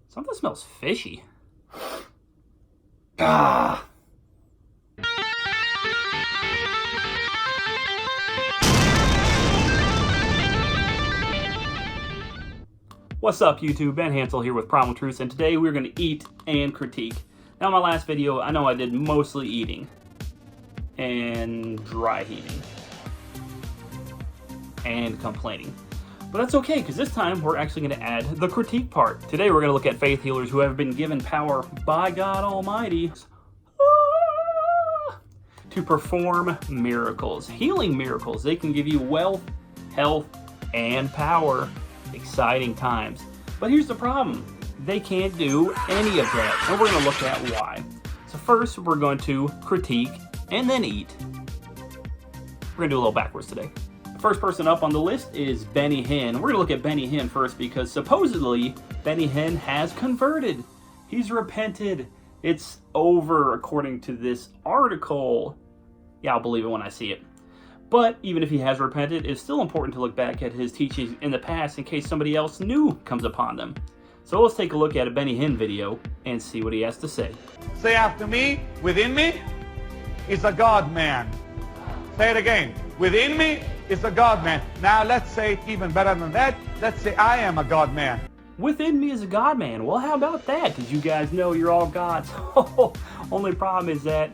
Something smells fishy. Ah. What's up, YouTube? Ben Hansel here with Primal Truths, and today we're going to eat and critique. Now, in my last video, I know I did mostly eating and dry heaving and complaining. But that's okay, because this time we're actually going to add the critique part. Today we're going to look at faith healers who have been given power by God Almighty to perform miracles, healing miracles. They can give you wealth, health, and power. Exciting times. But here's the problem. They can't do any of that, and we're going to look at why. So first, we're going to critique and then eat. We're going to do a little backwards today. First person up on the list is Benny Hinn. We're going to look at Benny Hinn first because supposedly Benny Hinn has converted. He's repented. It's over according to this article. Yeah, I'll believe it when I see it. But even if he has repented, it's still important to look back at his teachings in the past in case somebody else new comes upon them. So let's take a look at a Benny Hinn video and see what he has to say. Say after me, within me is a God-man. Say it again. Within me is a God-man. Now let's say it even better than that. Let's say I am a God-man. Within me is a God-man. Well, how about that? Because you guys know you're all gods. Only problem is that,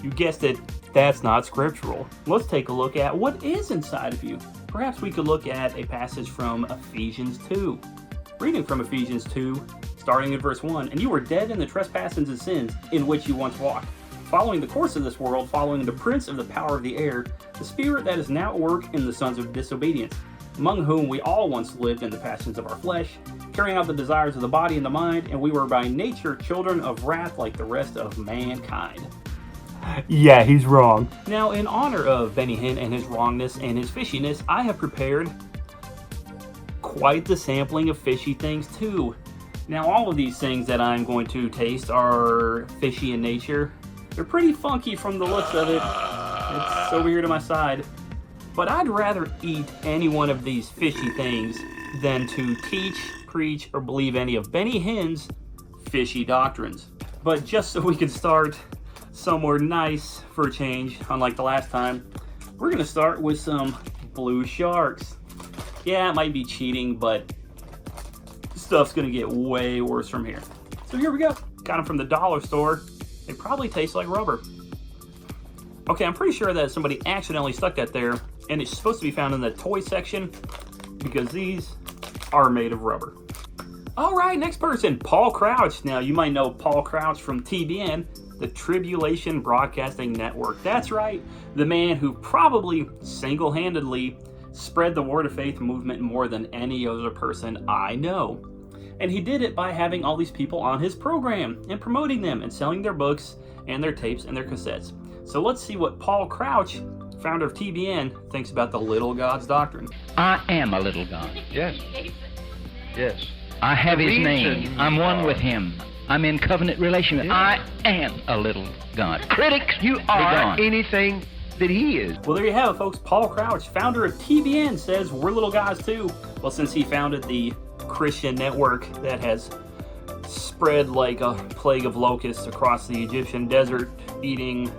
you guessed it, that's not scriptural. Let's take a look at what is inside of you. Perhaps we could look at a passage from Ephesians 2. Reading from Ephesians 2, starting in verse 1. And you were dead in the trespasses and sins in which you once walked, following the course of this world, following the prince of the power of the air, the spirit that is now at work in the sons of disobedience, among whom we all once lived in the passions of our flesh, carrying out the desires of the body and the mind, and we were by nature children of wrath like the rest of mankind. Yeah, he's wrong. Now, in honor of Benny Hinn and his wrongness and his fishiness, I have prepared quite the sampling of fishy things too. Now, all of these things that I'm going to taste are fishy in nature. They're pretty funky from the looks of it. It's over here to my side. But I'd rather eat any one of these fishy things than to teach, preach, or believe any of Benny Hinn's fishy doctrines. But just so we can start somewhere nice for a change, unlike the last time, we're going to start with some blue sharks. Yeah, it might be cheating, but stuff's going to get way worse from here. So here we go. Got them from the dollar store. They probably taste like rubber. Okay, I'm pretty sure that somebody accidentally stuck that there, and it's supposed to be found in the toy section because these are made of rubber. All right, next person, Paul Crouch. Now, you might know Paul Crouch from TBN, the Tribulation Broadcasting Network. That's right, the man who probably single-handedly spread the Word of Faith movement more than any other person I know. And he did it by having all these people on his program and promoting them and selling their books and their tapes and their cassettes. So let's see what Paul Crouch, founder of TBN, thinks about the little God's doctrine. I am a little God. Yes. Yes. I have his name. I'm one with him. I'm in covenant relationship. Yeah. I am a little God. Critics, you are gone. Anything that he is. Well, there you have it, folks. Paul Crouch, founder of TBN, says we're little gods too. Well, since he founded the Christian network that has spread like a plague of locusts across the Egyptian desert, eating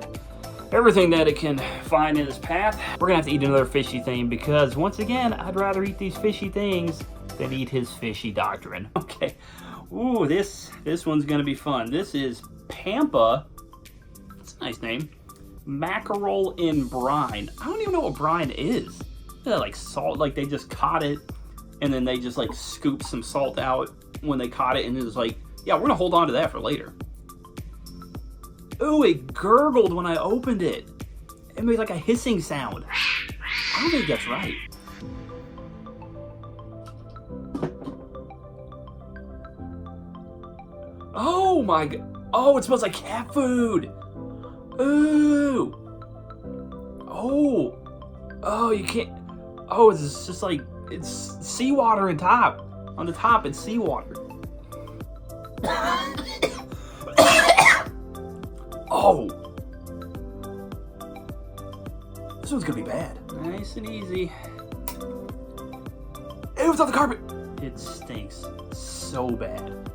everything that it can find in its path, we're going to have to eat another fishy thing because, once again, I'd rather eat these fishy things than eat his fishy doctrine. Okay. Ooh, this one's going to be fun. This is Pampa. It's a nice name. Mackerel in brine. I don't even know what brine is. Is that like salt? Like they just caught it and then they just like scooped some salt out when they caught it and it was like, yeah, we're going to hold on to that for later. Ooh, it gurgled when I opened it. It made like a hissing sound. I don't think that's right. Oh my god. Oh, it smells like cat food. Ooh. Oh. Oh, you can't. Oh, it's just like, it's seawater on top. On the top, it's seawater. Oh. This one's gonna be bad. Nice and easy. It was on the carpet. It stinks so bad.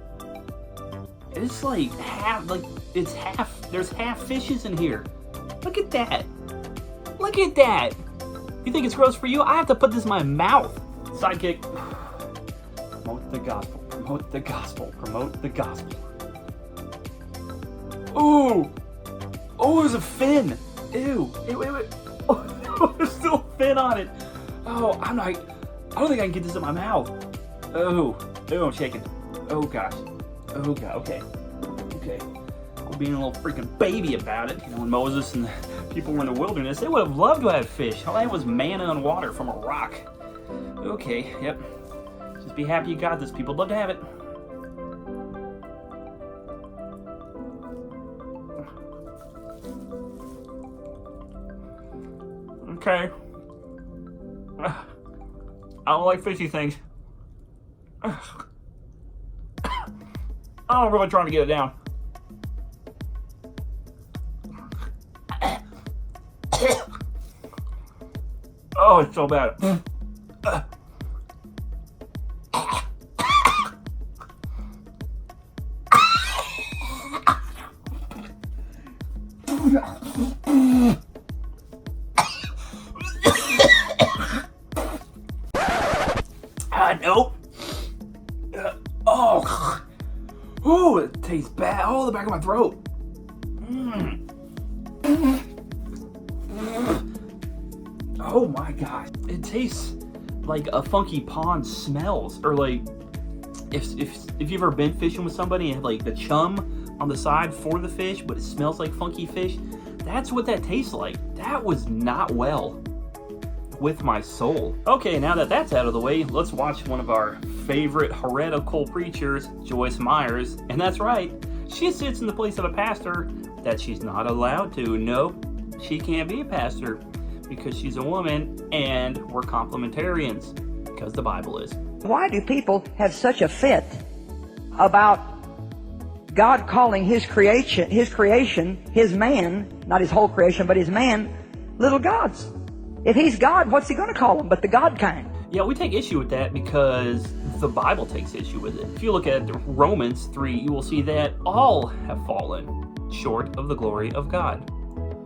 It's like half, there's half fishes in here. Look at that. Look at that. You think it's gross for you? I have to put this in my mouth. Sidekick. Promote the gospel. Promote the gospel. Promote the gospel. Ooh. Oh, there's a fin. Ew. Ew. Oh, there's still a fin on it. Oh, I don't think I can get this in my mouth. Oh, I'm shaking. Oh gosh. Oh god. Okay. We're being a little freaking baby about it. You know, when Moses and the people were in the wilderness, they would have loved to have fish. All that was manna and water from a rock. Okay. Yep. Just be happy you got this. People would love to have it. Okay. I don't like fishy things. I'm really trying to get it down. Oh, it's so bad. Nope. Oh, it tastes bad. Oh, the back of my throat. Oh my gosh. It tastes like a funky pond smells. Or like, if you've ever been fishing with somebody and like the chum on the side for the fish, but it smells like funky fish, that's what that tastes like. That was not well with my soul. Okay, now that that's out of the way, let's watch one of our favorite heretical preachers, Joyce Meyers. And that's right, she sits in the place of a pastor that she's not allowed to. Nope, she can't be a pastor because she's a woman and we're complementarians because the Bible is. Why do people have such a fit about God calling his creation, his man, not his whole creation, but his man, little gods? If he's God, what's he going to call them but the God kind? Yeah, we take issue with that because the Bible takes issue with it. If you look at Romans 3, you will see that all have fallen short of the glory of God.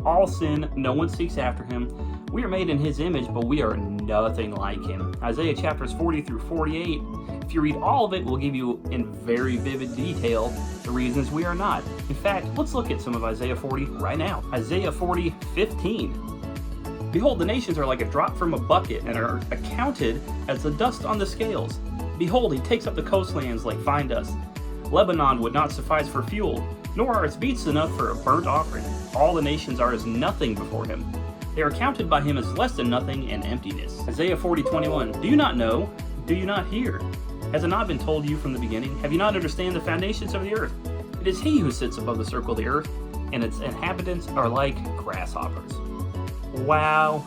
All sin, no one seeks after him. We are made in his image, but we are nothing like him. Isaiah chapters 40 through 48, if you read all of it, will give you in very vivid detail the reasons we are not. In fact, let's look at some of Isaiah 40 right now. Isaiah 40:15. Behold, the nations are like a drop from a bucket and are accounted as the dust on the scales. Behold, he takes up the coastlands like fine dust. Lebanon would not suffice for fuel, nor are its beasts enough for a burnt offering. All the nations are as nothing before him. They are counted by him as less than nothing and emptiness. Isaiah 40:21. Do you not know? Do you not hear? Has it not been told you from the beginning? Have you not understand the foundations of the earth? It is he who sits above the circle of the earth, and its inhabitants are like grasshoppers. Wow,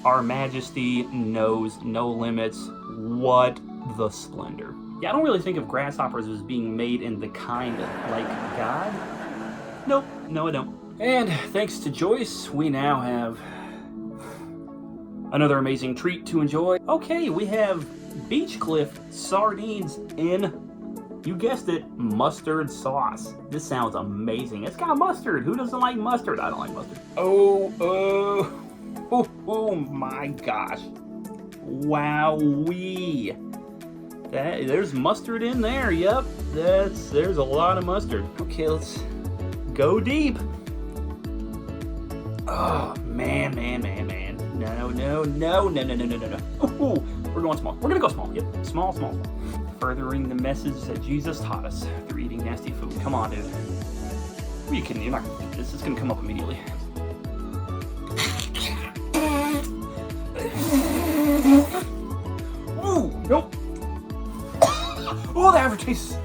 our majesty knows no limits. What the splendor. Yeah, I don't really think of grasshoppers as being made in the kind like God. Nope, no I don't. And thanks to Joyce, we now have another amazing treat to enjoy. Okay, we have Beach Cliff sardines in, you guessed it, mustard sauce. This sounds amazing. It's got mustard. Who doesn't like mustard? I don't like mustard. Oh my gosh. Wowee. There's mustard in there. Yep, there's a lot of mustard. Okay, let's go deep. Oh, man. No. Ooh, we're going small. We're gonna go small. Yep, small. Furthering the message that Jesus taught us through eating nasty food. Come on, dude. Are you kidding me? This is gonna come up immediately. Ooh, nope. Oh, the aftertaste.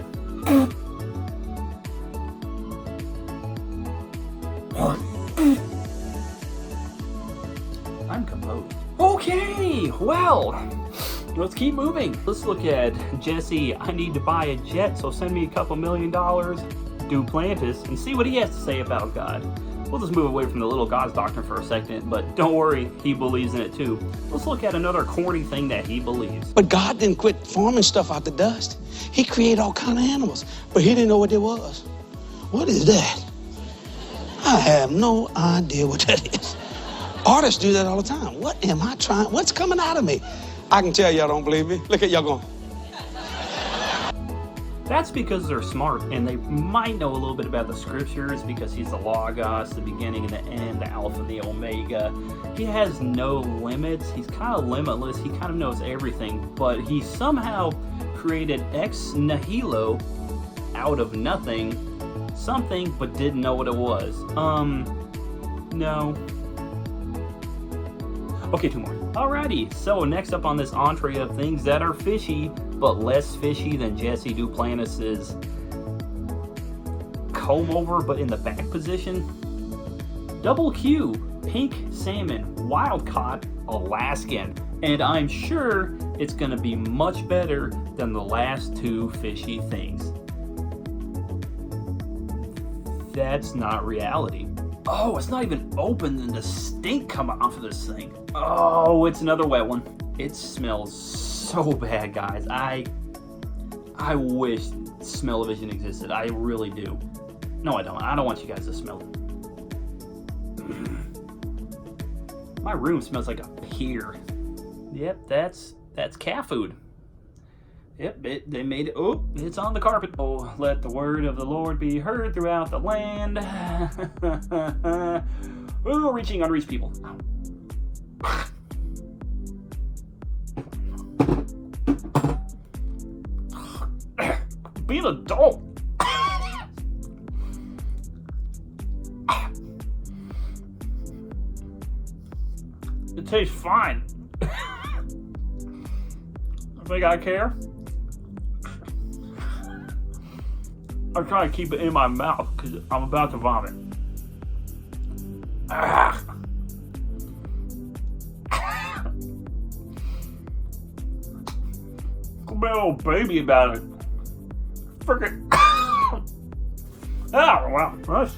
I'm composed. Okay, well, let's keep moving. Let's look at Jesse. I need to buy a jet, so send me a couple $1 million. Duplantis, and see what he has to say about God. We'll just move away from the little God's doctrine for a second, but don't worry, he believes in it too. Let's look at another corny thing that he believes. But God didn't quit forming stuff out the dust. He created all kind of animals, but he didn't know what it was. What is that? I have no idea what that is. Artists do that all the time. What am I trying? What's coming out of me? I can tell y'all don't believe me. Look at y'all going. That's because they're smart and they might know a little bit about the scriptures because he's the Logos, the beginning and the end, the Alpha and the Omega. He has no limits. He's kind of limitless. He kind of knows everything, but he somehow created ex nihilo, out of nothing, something, but didn't know what it was. No. Okay, 2 more. Alrighty, so next up on this entree of things that are fishy, but less fishy than Jesse Duplantis' comb over, but in the back position. Double Q, pink salmon, wild caught, Alaskan. And I'm sure it's gonna be much better than the last 2 fishy things. That's not reality. Oh, it's not even open and the stink coming off of this thing. Oh, it's another wet one. It smells so bad, guys. I wish smell-o-vision existed. I really do. No, I don't. I don't want you guys to smell it. My room smells like a pier. Yep, that's cat food. Yep, they made it. Oh, it's on the carpet. Oh, let the word of the Lord be heard throughout the land. Oh, reaching unreached people. Be an adult. It tastes fine. I think I care. I'm trying to keep it in my mouth because I'm about to vomit. Could be a little baby about it. Frickin'. Oh, wow. Nice.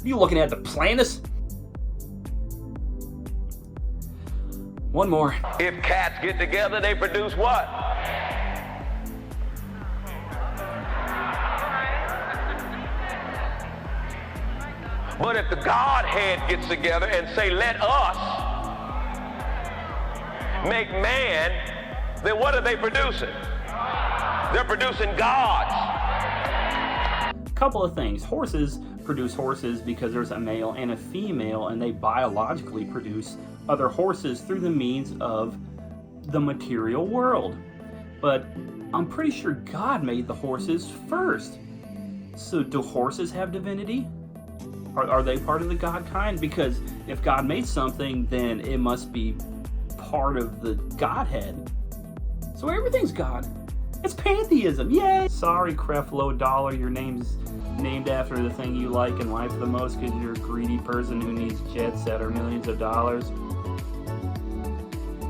You looking at Duplantis? One more. If cats get together, they produce what? But if the Godhead gets together and say, let us make man, then what are they producing? They're producing gods. Couple of things. Horses produce horses because there's a male and a female, and they biologically produce other horses through the means of the material world. But I'm pretty sure God made the horses first. So do horses have divinity? Are they part of the God kind? Because if God made something, then it must be part of the Godhead. So everything's God. It's pantheism, yay! Sorry, Creflo dollar, your name's named after the thing you like in life the most because you're a greedy person who needs jets that are millions of dollars.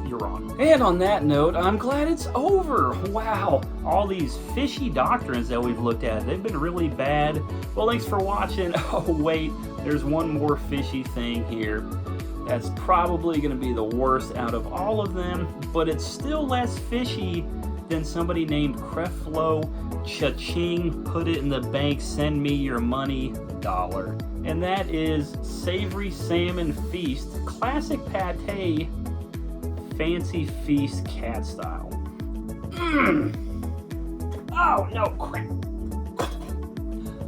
You're wrong. And on that note, I'm glad it's over. Wow, all these fishy doctrines that we've looked at, they've been really bad. Well, thanks for watching. Oh wait, there's one more fishy thing here. That's probably gonna be the worst out of all of them, but it's still less fishy than somebody named Creflo Cha-ching, put it in the bank, send me your money, dollar. And that is Savory Salmon Feast, classic pate, fancy feast cat style. Oh no, crap.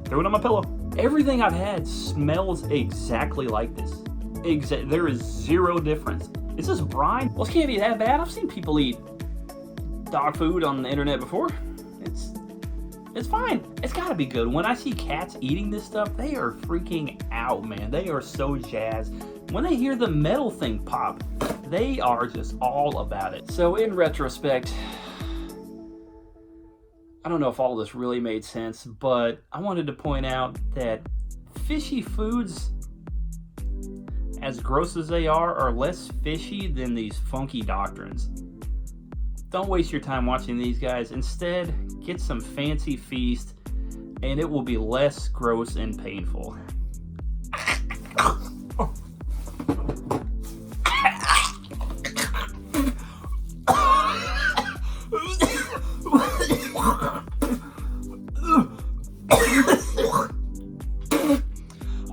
Throw it on my pillow. Everything I've had smells exactly like this. There is zero difference. Is this brine? Well, it can't be that bad. I've seen people eat dog food on the internet before. It's fine. It's gotta be good. When I see cats eating this stuff, they are freaking out, man. They are so jazzed. When they hear the metal thing pop, they are just all about it. So in retrospect, I don't know if all of this really made sense, but I wanted to point out that fishy foods, as gross as they are less fishy than these funky doctrines. Don't waste your time watching these guys. Instead, get some fancy feast, and it will be less gross and painful.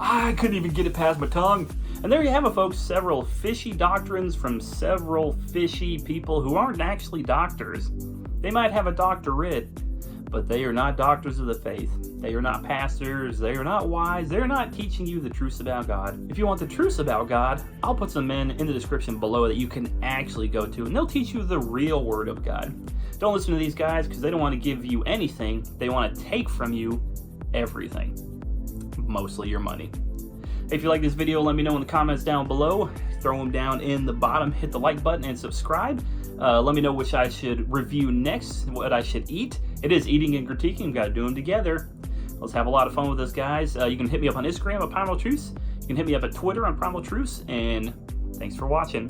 I couldn't even get it past my tongue. And there you have it, folks. Several fishy doctrines from several fishy people who aren't actually doctors. They might have a doctorate, but they are not doctors of the faith. They are not pastors. They are not wise. They're not teaching you the truths about God. If you want the truths about God, I'll put some men in the description below that you can actually go to, and they'll teach you the real word of God. Don't listen to these guys because they don't want to give you anything. They want to take from you everything, mostly your money. If you like this video, let me know in the comments down below. Throw them down in the bottom. Hit the like button and subscribe. Let me know which I should review next, what I should eat. It is eating and critiquing. We've got to do them together. Let's have a lot of fun with this, guys. You can hit me up on Instagram at Primal Truths. You can hit me up at Twitter on Primal Truths. And thanks for watching.